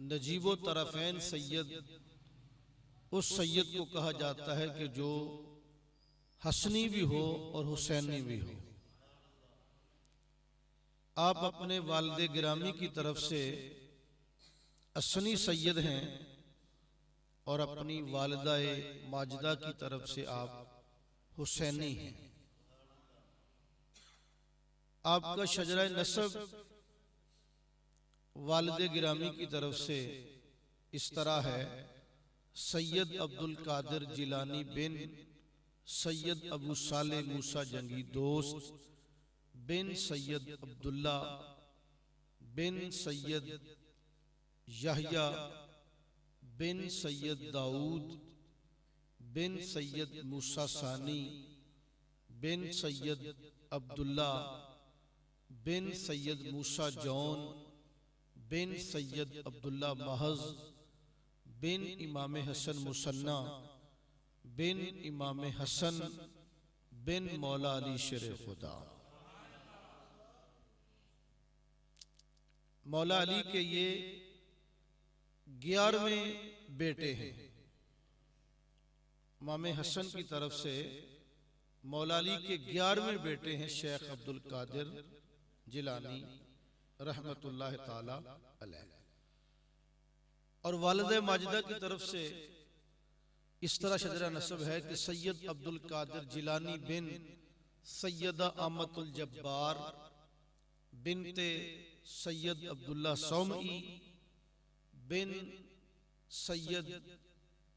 नजीबो तरफ़ैन सैयद उस सैयद को कहा जाता है कि जो हसनी भी हो और हुसैनी भी हो। आप अपने वालिद गिरामी की तरफ से असनी सैयद हैं और अपनी वालिदा-ए माजिदा की तरफ से आप हुसैनी हैं। आपका शजरा नसब वालिद गिरामी की तरफ से इस तरह है: सैयद अब्दुल कादिर जिलानी बिन सैयद अबू साले मूसा जंगी दोस्त बिन सैयद अब्दुल्ला बिन सैयद यहया बिन सैयद दाऊद बिन सैयद मूसा सानी बिन सैयद अब्दुल्ला बिन सैयद मूसा जौन बिन सैयद अब्दुल्ला महज बिन इमाम हसन मुसन्ना बिन इमाम हसन बिन मौला अली शेर खुदा। मौला अली के ये 11वें बेटे हैं। इमाम हसन की तरफ से मौला अली के 11वें बेटे हैं शेख अब्दुल कादिर जिलानी रहमतुल्लाह ताला अलैह। और वालिद माजिदा की तरफ से इस तरह शजरा नसब है कि सैयद अब्दुल कादिर जिलानी बिन सैयदा अहमदुल जब्बार बिनते सैयद अब्दुल्ला सौमी बिन सैयद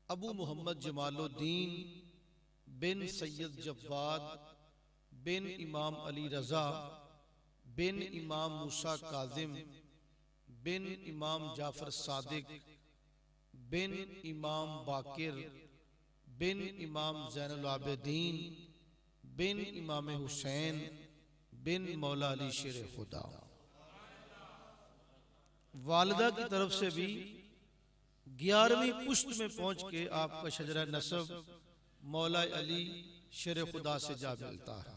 अबू मोहम्मद जमालुद्दीन बिन सैयद जव्वाद बिन इमाम अली रजा बिन इमाम मूसा काजिम बिन इमाम जाफर सादिक बिन इमाम बाकिर बिन इमाम ज़ैनुल आबिदीन बिन इमाम हुसैन बिन मौला अली शेर खुदा। वालिदा की तरफ से भी 11वीं पुश्त में पहुंच के आपका शजरा नसब मौला अली शेर खुदा से जा मिलता है।